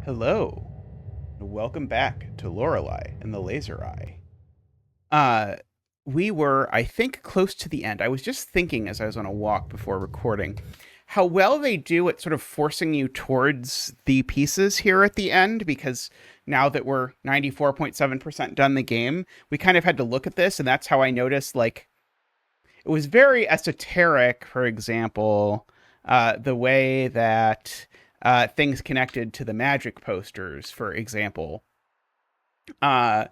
Hello, welcome back to Lorelei and the Laser Eye. Uh, we were, I think, close to the end. I was just thinking as I was on a walk before recording how well they do at sort of forcing you towards the pieces here at the end, because now that we're 94.7% done the game, we kind of had to look at this, and that's how I noticed, like, it was very esoteric, for example, the way that things connected to the magic posters, for example. Uh,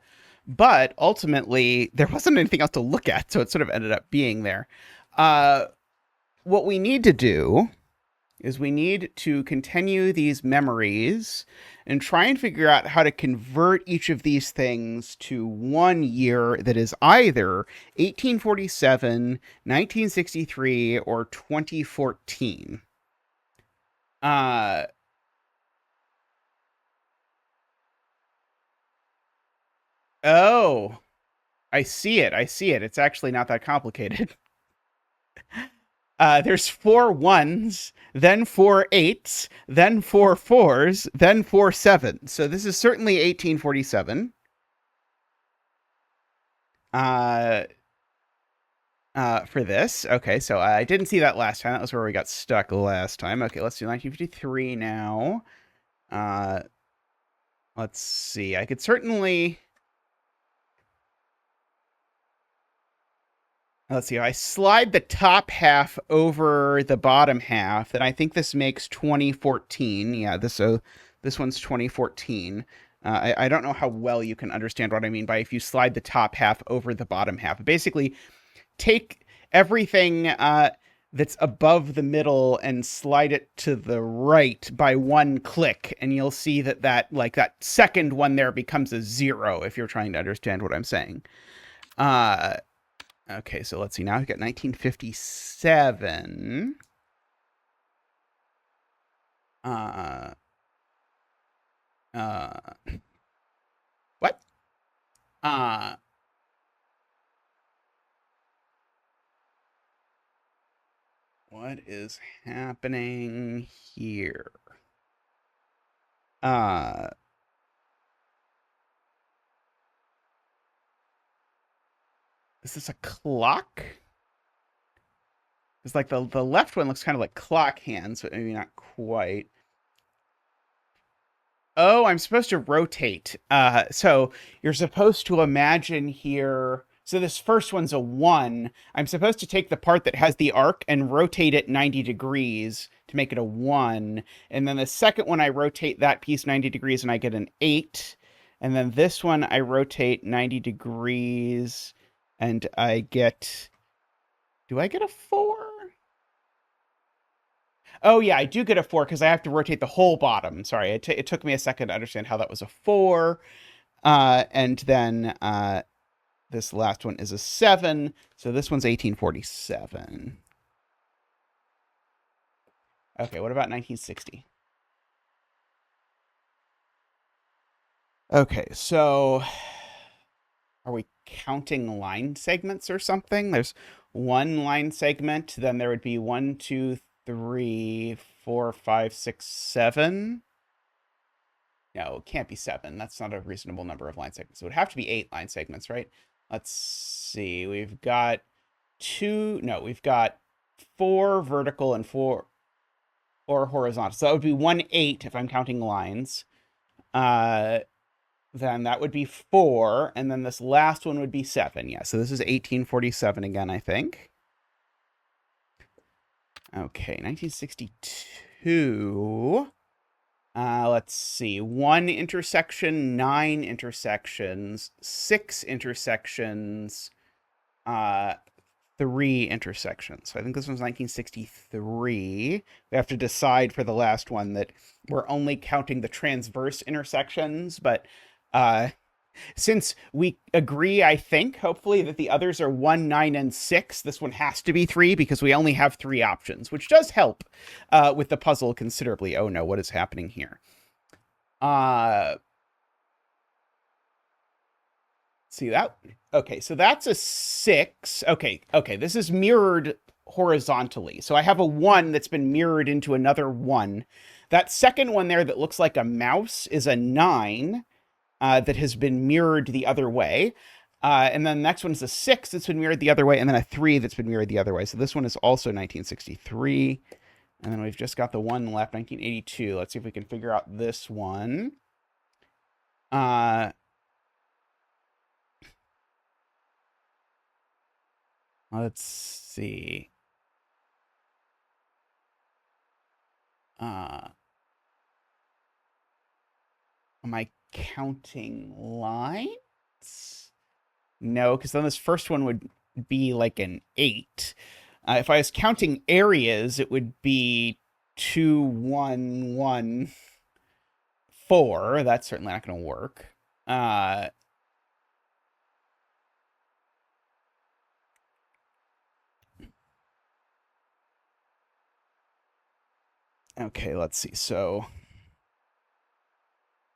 but ultimately, there wasn't anything else to look at, so it sort of ended up being there. Uh, what we need to do is we need to continue these memories and try and figure out how to convert each of these things to one year that is either 1847, 1963, or 2014. Uh, oh, I see it. I see it. It's actually not that complicated. There's four ones, then four eights, then four fours, then four sevens. So this is certainly 1847. Uh, for this. Okay, so I didn't see that last time. That was where we got stuck last time. Okay, let's do 1953 now. Uh, let's see. I could certainly. Let's see. I slide the top half over the bottom half, then I think this makes 2014. Yeah, this one's 2014. I don't know how well you can understand what I mean by if you slide the top half over the bottom half. Basically, take everything that's above the middle and slide it to the right by one click, and you'll see that second one there becomes a zero if you're trying to understand what I'm saying. Uh, Okay, so let's see. Now I've got 1957. Uh, uh, what? Uh, what is happening here? Uh, is this a clock? It's like the left one looks kind of like clock hands, but maybe not quite. Oh, I'm supposed to rotate. So you're supposed to imagine here. So this first one's a one. I'm supposed to take the part that has the arc and rotate it 90 degrees to make it a one. And then the second one, I rotate that piece 90 degrees and I get an eight. And then this one, I rotate 90 degrees and I get. Do I get a four? Oh yeah, I do get a four because I have to rotate the whole bottom. Sorry, it took me a second to understand how that was a four. And then this last one is a seven. So this one's 1847. Okay, what about 1960? Okay, so are we counting line segments or something? There's one line segment, then there would be one, two, three, four, five, six, seven. No, it can't be seven. That's not a reasonable number of line segments. It would have to be eight line segments, right? Let's see. We've got two. No, we've got four vertical and four or horizontal. So that would be one eight if I'm counting lines. Uh, then that would be four, and then this last one would be seven. Yeah, so this is 1847 again, I think. Okay, 1962. Let's see. One intersection, nine intersections, six intersections, uh, three intersections. So I think this one's 1963. We have to decide for the last one that we're only counting the transverse intersections, but since we agree, I think, hopefully, that the others are 1, 9, and 6, this one has to be 3 because we only have 3 options, which does help with the puzzle considerably. Oh no, what is happening here? Uh, see that? Okay, so that's a 6. Okay, this is mirrored horizontally. So I have a 1 that's been mirrored into another 1. That second one there that looks like a mouse is a 9 that has been mirrored the other way. And then the next one is a 6 that's been mirrored the other way, and then a 3 that's been mirrored the other way. So this one is also 1963. And then we've just got the one left, 1982. Let's see if we can figure out this one. Let's see. Am I counting lines? No, because then this first one would be like an 8. If I was counting areas, it would be 2, 1, 1, 4. That's certainly not going to work. Okay, let's see. So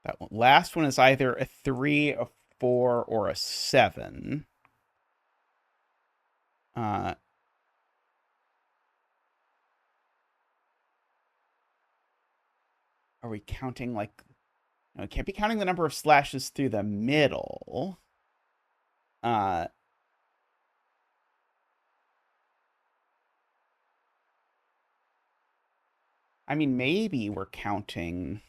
that one, last one is either a 3, a 4, or a 7. Are we counting like... No, we can't be counting the number of slashes through the middle. I mean, maybe we're counting...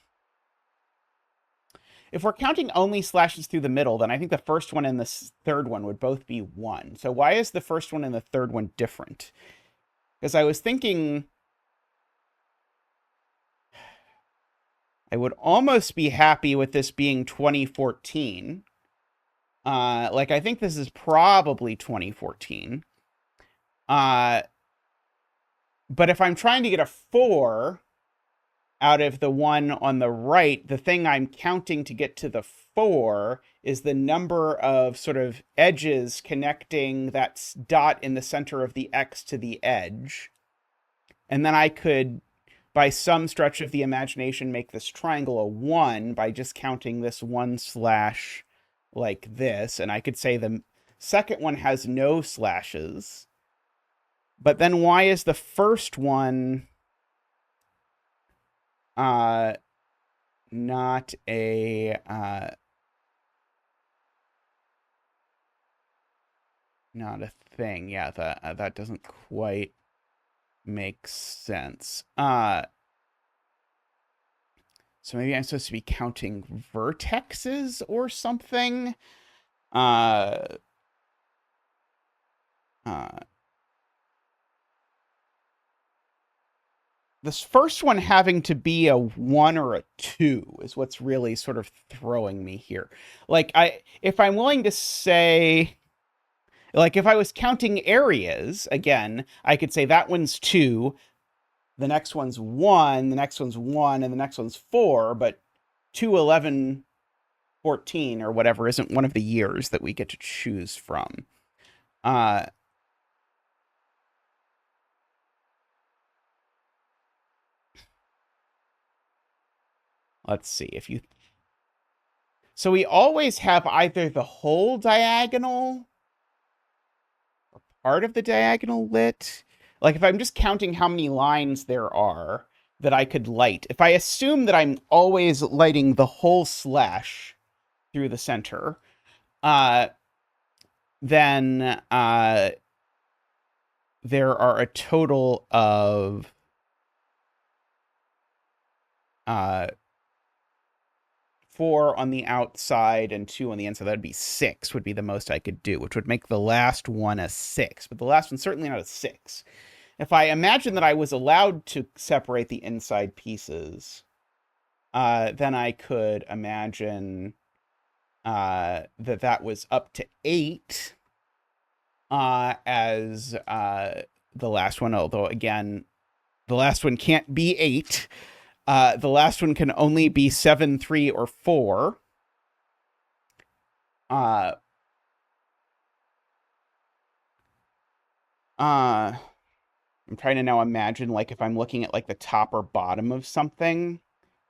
If we're counting only slashes through the middle, then I think the first one and the third one would both be 1. So why is the first one and the third one different? Because I was thinking... I would almost be happy with this being 2014. Like, I think this is probably 2014. But if I'm trying to get a 4 out of the one on the right, the thing I'm counting to get to the 4 is the number of sort of edges connecting that dot in the center of the X to the edge. And then I could, by some stretch of the imagination, make this triangle a 1 by just counting this 1 slash like this. And I could say the second one has no slashes. But then why is the first one not a not a thing? Yeah, that doesn't quite make sense. So maybe I'm supposed to be counting vertexes or something. This first one having to be a 1 or a 2 is what's really sort of throwing me here. Like, if I'm willing to say, like, if I was counting areas, again, I could say that one's 2, the next one's 1, the next one's 1, and the next one's 4, but 2, 11, 14, or whatever isn't one of the years that we get to choose from. Let's see if you... So we always have either the whole diagonal or part of the diagonal lit. Like, if I'm just counting how many lines there are that I could light, if I assume that I'm always lighting the whole slash through the center, then there are a total of 4 on the outside and 2 on the inside. That'd be 6 would be the most I could do, which would make the last one a 6. But the last one's certainly not a 6. If I imagine that I was allowed to separate the inside pieces, then I could imagine that was up to 8 as the last one. Although, again, the last one can't be 8. The last one can only be 7, 3, or 4. I'm trying to now imagine, like, if I'm looking at, like, the top or bottom of something.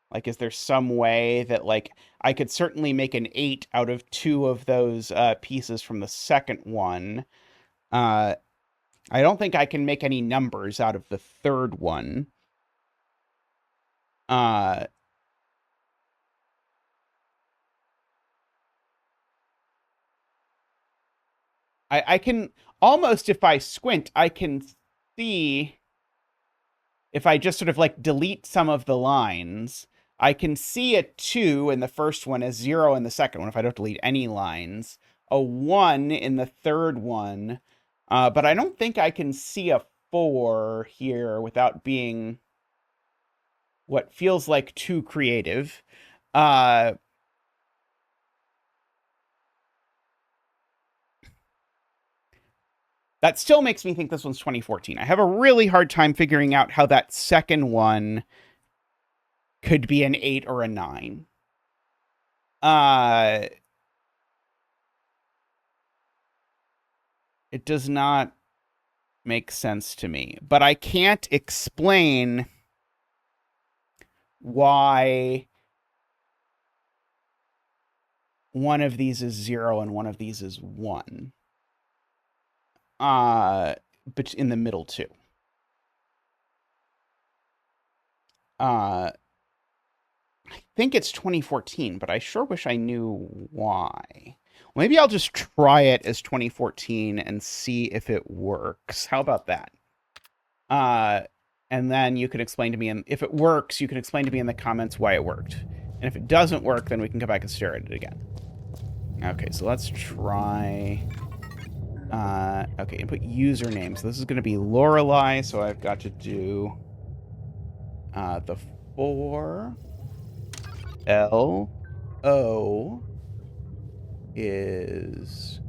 Like, is there some way that, like, I could certainly make an 8 out of 2 of those pieces from the second one. I don't think I can make any numbers out of the third one. Uh, I can almost, if I squint, I can see, if I just sort of like delete some of the lines, I can see a 2 in the first one, a 0 in the second one if I don't delete any lines, a 1 in the third one, but I don't think I can see a 4 here without being what feels like too creative. Uh, that still makes me think this one's 2014. I have a really hard time figuring out how that second one could be an 8 or a 9. Uh, it does not make sense to me, but I can't explain why one of these is 0 and one of these is 1. But in the middle two. I think it's 2014, but I sure wish I knew why. Maybe I'll just try it as 2014 and see if it works. How about that? And then you can explain to me, and if it works, you can explain to me in the comments why it worked. And if it doesn't work, then we can come back and stare at it again. Okay, so let's try... okay, input username. So this is going to be Lorelei, so I've got to do the 4 L-O is...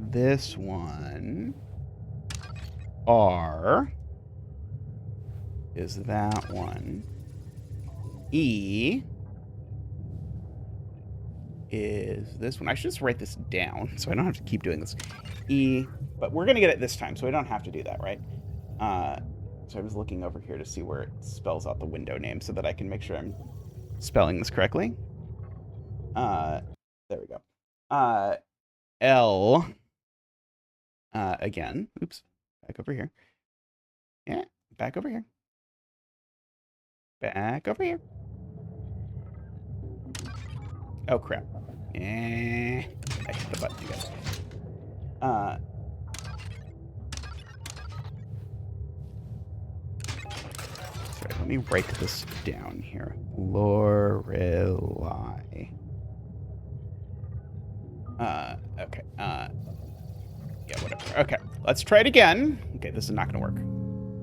this one. R is that one. E is this one. I should just write this down so I don't have to keep doing this. E, but we're going to get it this time, so I don't have to do that, right? So I was looking over here to see where it spells out the window name so that I can make sure I'm spelling this correctly. There we go. L, again. Oops. Back over here. Yeah, back over here. Back over here. Oh, crap. I hit the button again. Sorry, let me write this down here. Lorelei. Okay. Yeah, whatever. Okay, let's try it again. Okay, this is not going to work.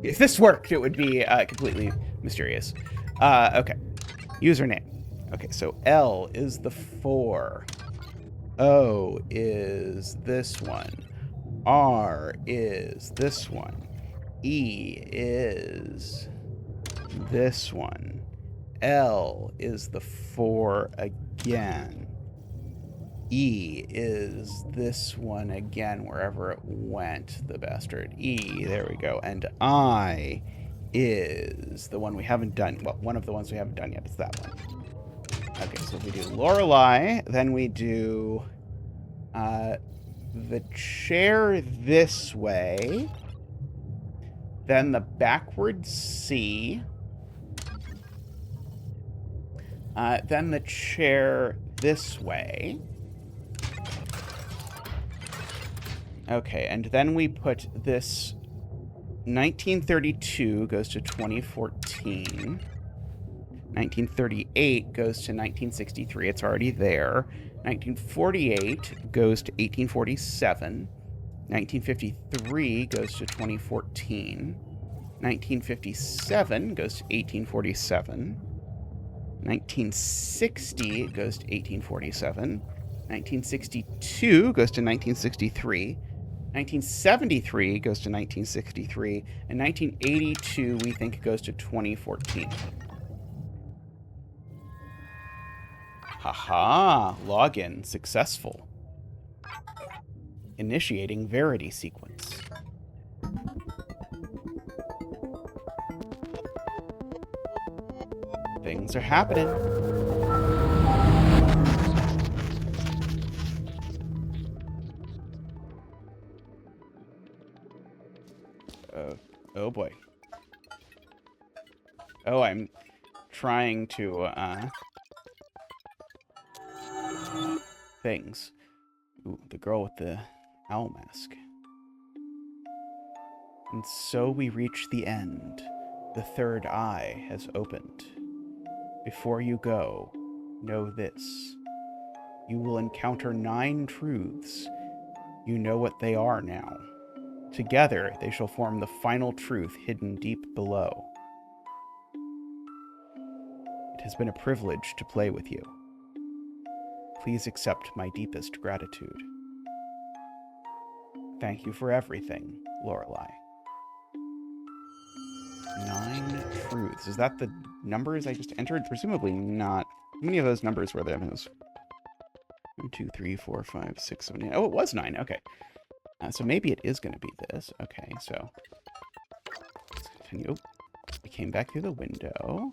If this worked, it would be completely mysterious. Okay, username. Okay, so L is the 4. O is this one. R is this one. E is this one. L is the 4 again. E is this one again, wherever it went, the bastard. E, there we go. And I is the one we haven't done. Well, one of the ones we haven't done yet. It's that one. Okay, so if we do Lorelei, then we do the chair this way, then the backward C, then the chair this way. Okay, and then we put this 1932 goes to 2014. 1938 goes to 1963. It's already there. 1948 goes to 1847. 1953 goes to 2014. 1957 goes to 1847. 1960 goes to 1847. 1962 goes to 1963. 1973 goes to 1963. And 1982, we think, goes to 2014. Haha, login successful. Initiating Verity sequence. Things are happening. boy. Oh, I'm trying to, things. Ooh, the girl with the owl mask. And so we reach the end. The third eye has opened. Before you go, know this. You will encounter 9 truths. You know what they are now. Together, they shall form the final truth hidden deep below. It has been a privilege to play with you. Please accept my deepest gratitude. Thank you for everything, Lorelei. 9 truths. Is that the numbers I just entered? Presumably not. How many of those numbers were there? 1, 2, 3, 4, 5, 6, 7, 8. Oh, it was 9. Okay. So maybe it is going to be this. Okay, so let's continue. We came back through the window.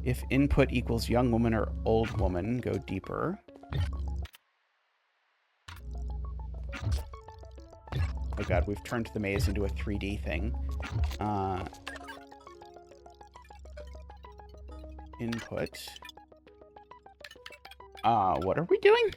If input equals young woman or old woman, go deeper. Oh god, we've turned the maze into a 3D thing. Input. What are we doing?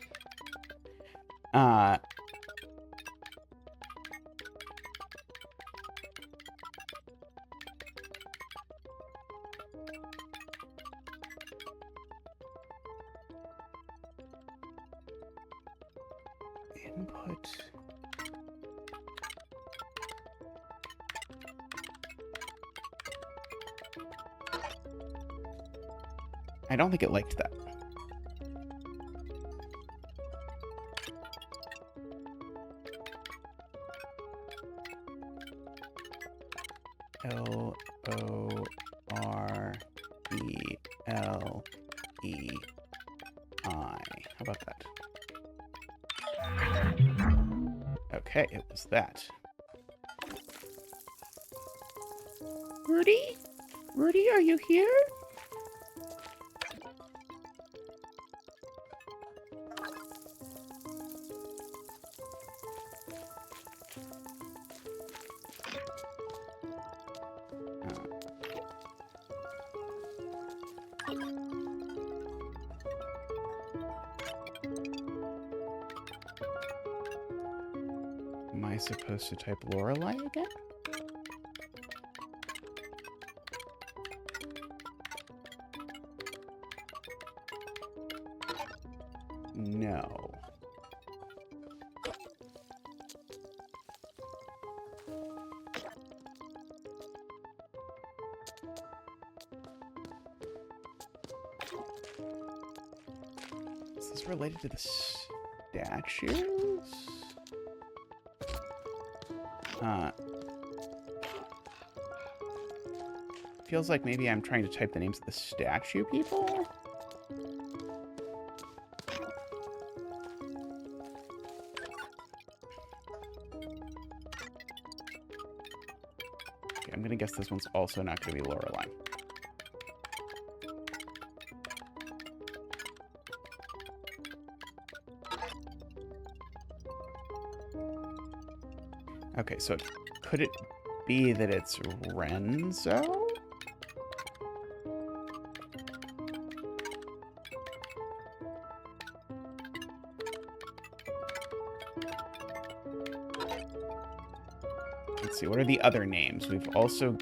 Input. I don't think it liked that. Lorelei. How about that? Okay, it was that. Rudy? Rudy, are you here? Am I supposed to type Lorelei again? No. Is this related to the statues? Feels like maybe I'm trying to type the names of the statue people? Okay, I'm gonna guess this one's also not gonna be Lorelei. Okay, so could it be that it's Renzo? Let's see, what are the other names? We've also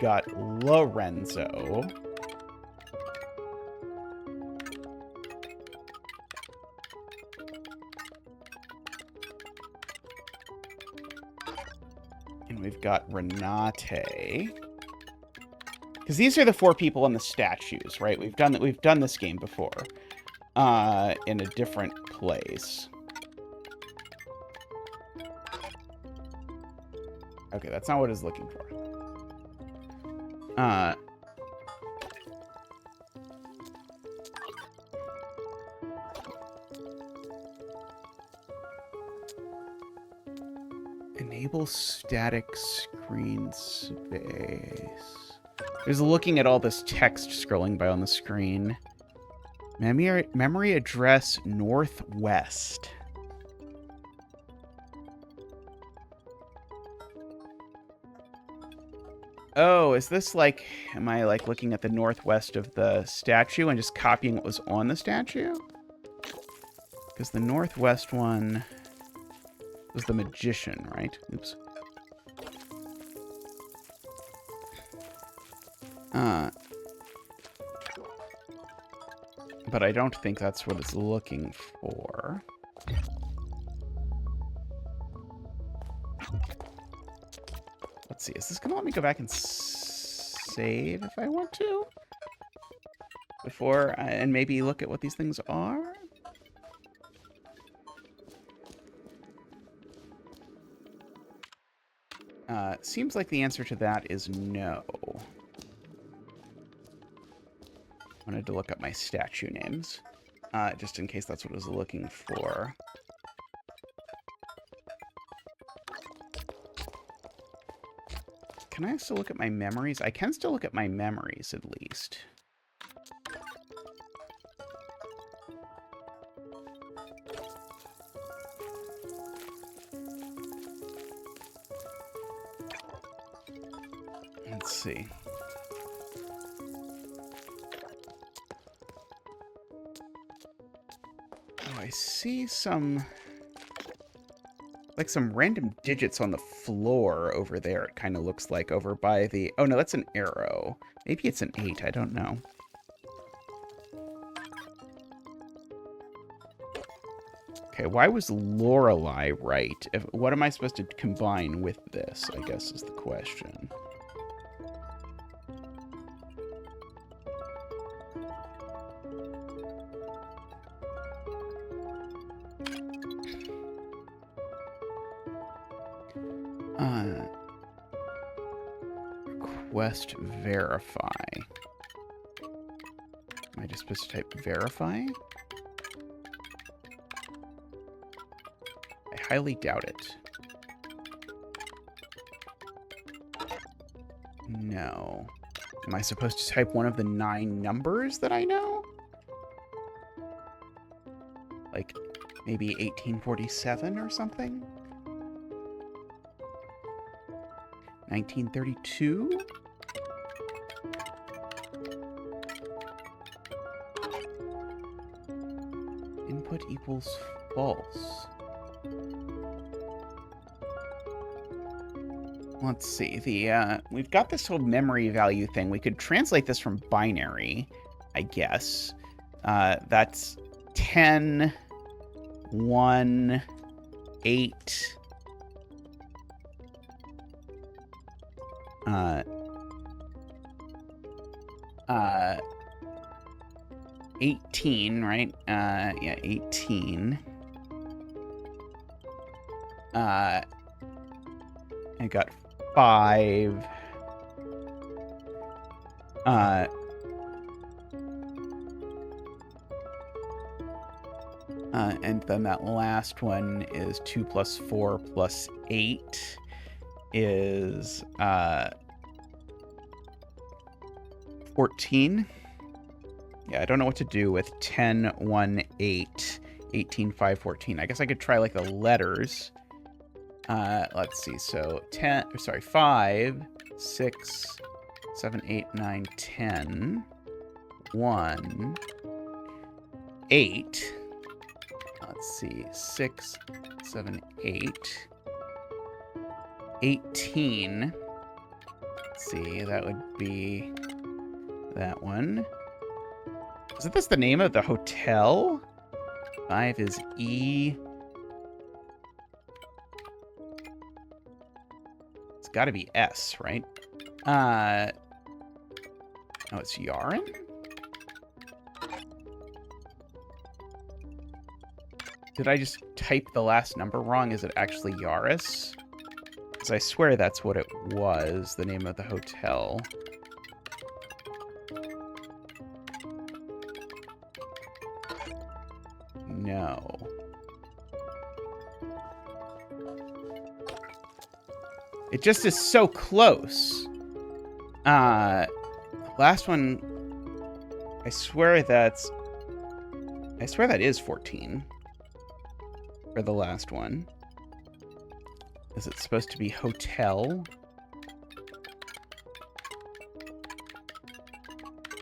got Lorenzo. And we've got Renate. Because these are the 4 people in the statues, right? We've done this game before. In a different place. Okay, that's not what it's looking for. Enable static screen space. There's looking at all this text scrolling by on the screen. Memory address northwest. Oh, is this like, am I like looking at the northwest of the statue and just copying what was on the statue? Because the northwest one was the magician, right? Oops. But I don't think that's what it's looking for. Let's see. Is this going to let me go back and save if I want to? Before, and maybe look at what these things are? Seems like the answer to that is no. I wanted to look up my statue names, just in case that's what I was looking for. Can I still look at my memories? I can still look at my memories, at least. Let's see. Oh, I see some... like some random digits on the floor over there, it kind of looks like, over by the... oh, no, that's an arrow. Maybe it's an 8, I don't know. Okay, why was Lorelei right? What am I supposed to combine with this, I guess, is the question. Request verify. Am I just supposed to type verify? I highly doubt it. No. Am I supposed to type one of the 9 numbers that I know? Like, maybe 1847 or something? 1932? Input equals false. Let's see. We've got this whole memory value thing. We could translate this from binary, I guess. That's 10, 1, 8... 18, right? Yeah, 18. I got 5. And then that last one is 2 plus 4 plus 8 is 14. Yeah, I don't know what to do with 10, 1, 8, 18, 5, 14. I guess I could try like the letters. Let's see. So 5, 6, 7, 8, 9, 10, 1, 8. Let's see. 6, 7, 8, 18. Let's see. That would be that one. Isn't this the name of the hotel? 5 is E. It's got to be S, right? Oh, it's Yaren? Did I just type the last number wrong? Is it actually Yaris? Because I swear that's what it was, the name of the hotel. No. It just is so close. Last one, I swear that is 14. For the last one. Is it supposed to be hotel?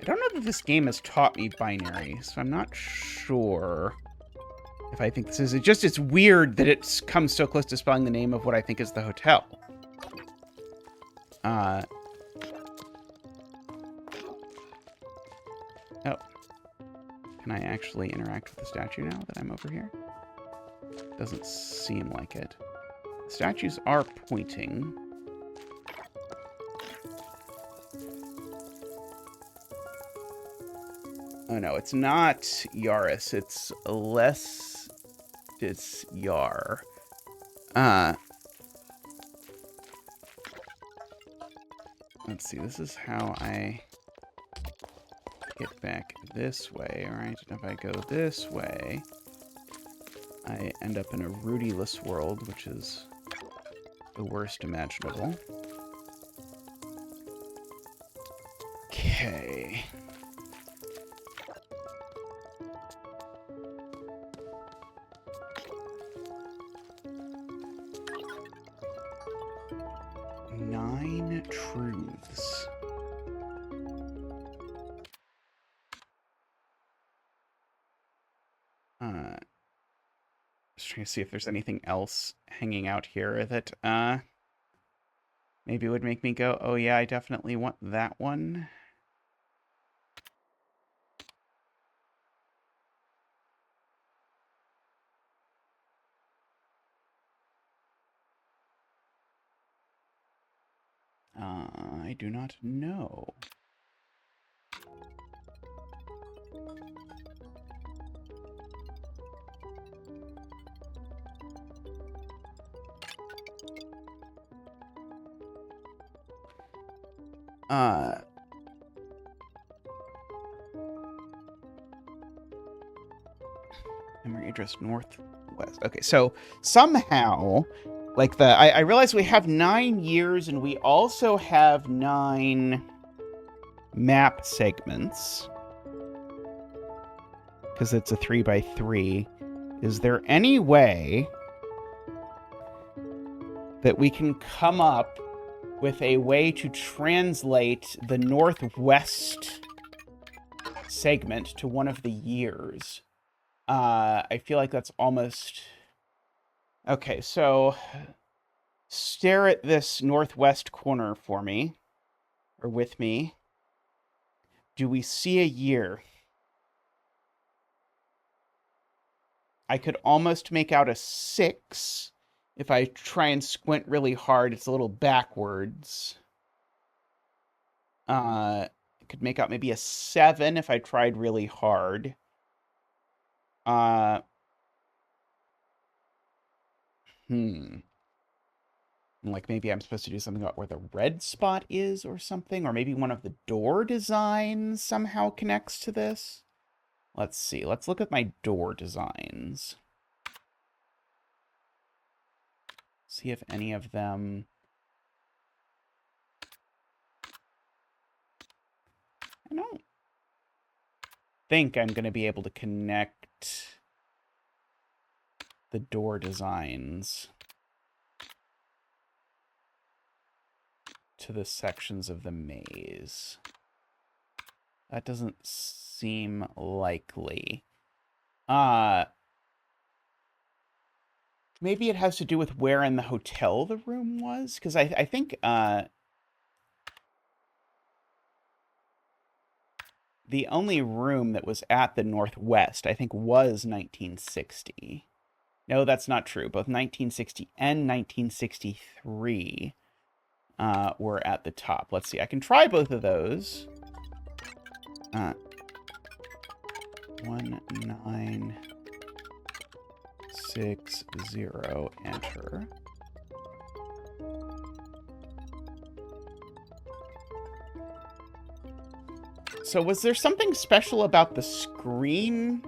don't know that this game has taught me binary, so I'm not sure if I think this is. It's weird that it comes so close to spelling the name of what I think is the hotel. Oh. Can I actually interact with the statue now that I'm over here? Doesn't seem like it. The statues are pointing. Oh no, it's not Yaris. It's Letztes Jahr. Let's see. This is how I get back this way. All right. And if I go this way, I end up in a Rudy-less world, which is the worst imaginable. Okay. Nine truths. Just trying to see if there's anything else hanging out here that maybe would make me go, oh yeah, I definitely want that one. I do not know. Memory address northwest. Okay, so somehow, like I realize we have 9 years and we also have 9 map segments. Because it's a 3x3. Is there any way that we can come up with a way to translate the northwest segment to one of the years? I feel like that's almost... Okay, so stare at this northwest corner for me, or with me. Do we see a year? I could almost make out a 6. If I try and squint really hard, it's a little backwards. I could make out maybe a 7 if I tried really hard. Like maybe I'm supposed to do something about where the red spot is or something, or maybe one of the door designs somehow connects to this. Let's see. Let's look at my door designs. See if any of them... I don't think I'm going to be able to connect the door designs to the sections of the maze. That doesn't seem likely. Maybe it has to do with where in the hotel the room was? Because I think the only room that was at the northwest, I think, was 1960. No, that's not true. Both 1960 and 1963 were at the top. Let's see. I can try both of those. 1960, enter. So was there something special about the screen?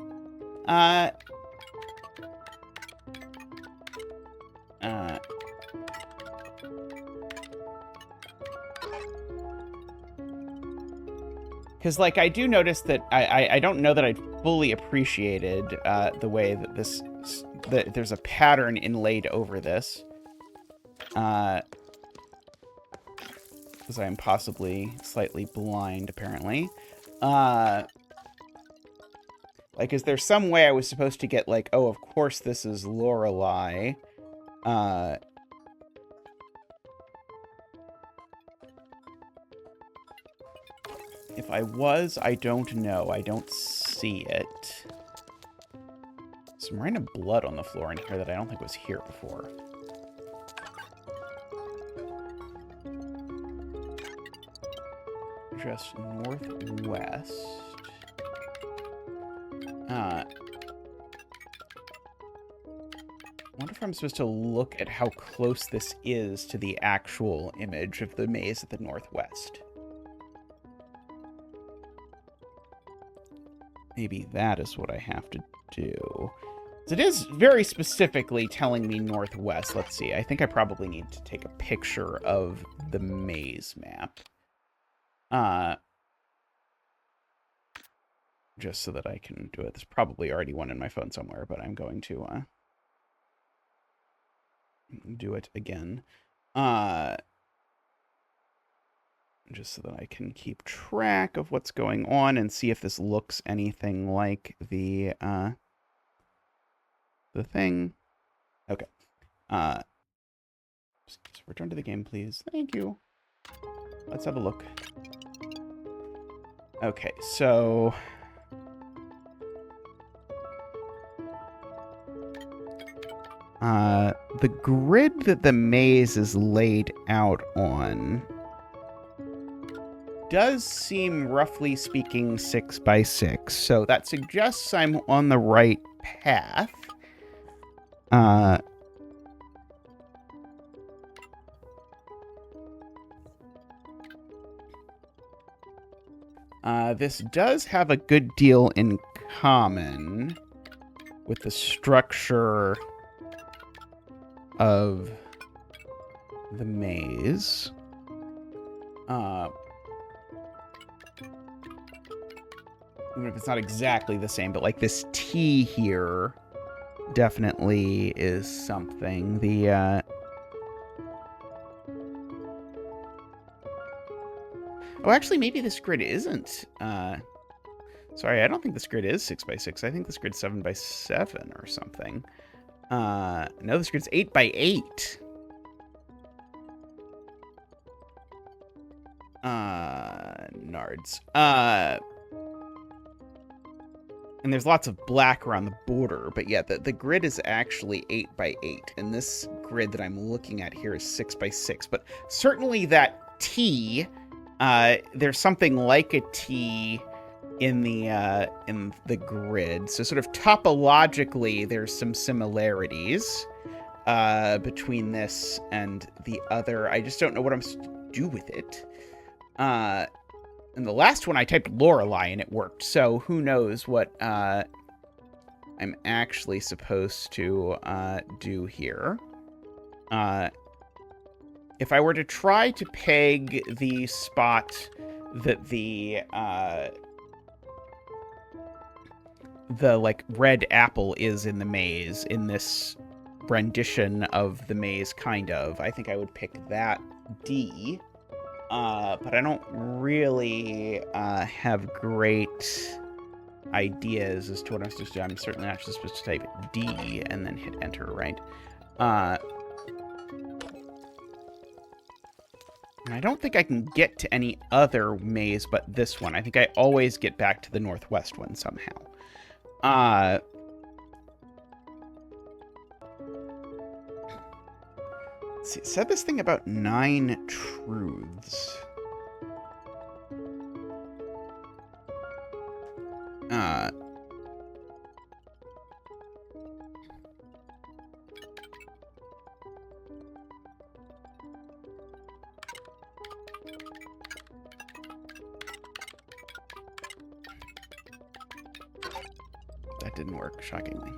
Because, like, I do notice that I don't know that I fully appreciated the way that that there's a pattern inlaid over this. Because I am possibly slightly blind, apparently. Like, is there some way I was supposed to get, like, oh, of course this is Lorelei. If I was, I don't know. I don't see it. Some random blood on the floor in here that I don't think was here before. Just northwest. I wonder if I'm supposed to look at how close this is to the actual image of the maze at the northwest. Maybe that is what I have to do. It is very specifically telling me northwest. Let's see. I think I probably need to take a picture of the maze map. Just so that I can do it. There's probably already one in my phone somewhere, but I'm going to do it again. Just so that I can keep track of what's going on and see if this looks anything like the thing. Okay. Just return to the game, please. Thank you. Let's have a look. Okay, so the grid that the maze is laid out on does seem, roughly speaking, 6 by 6. So that suggests I'm on the right path. This does have a good deal in common with the structure of the maze. Even if it's not exactly the same, but like this T here definitely is something. The oh, actually, maybe this grid isn't. Sorry, I don't think this grid is 6 by 6. I think this grid's 7 by 7 or something. No, this grid's 8 by 8. Nards. And there's lots of black around the border, but yeah, the grid is actually 8 by 8, and this grid that I'm looking at here is 6 by 6. But certainly that T, there's something like a T in the grid. So sort of topologically, there's some similarities between this and the other. I just don't know what I'm supposed to do with it. And the last one I typed Lorelei and it worked. So who knows what I'm actually supposed to do here. If I were to try to peg the spot that the like red apple is in the maze, in this rendition of the maze, kind of, I think I would pick that D. But I don't really have great ideas as to what I'm supposed to do. I'm certainly not just supposed to type D and then hit enter, right? And I don't think I can get to any other maze but this one. I think I always get back to the northwest one somehow. Let's see, it said this thing about 9 truths. That didn't work, shockingly.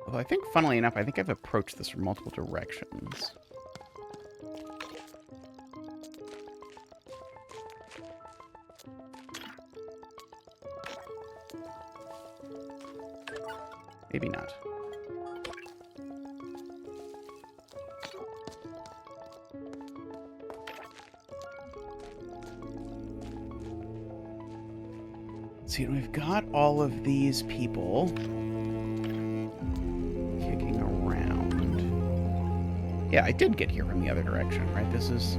Although I think, funnily enough, I think I've approached this from multiple directions. Maybe not. see, and we've got all of these people kicking around. Yeah, I did get here from the other direction, right? This is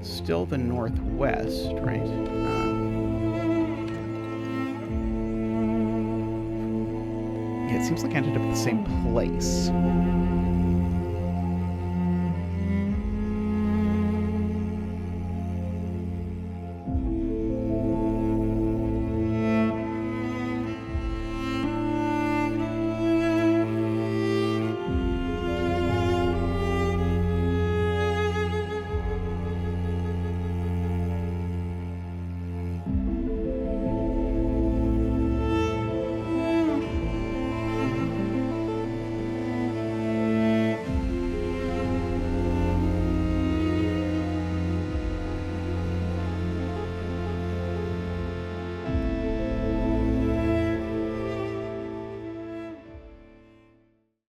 still the northwest, right? Yeah, it seems like I ended up at the same place.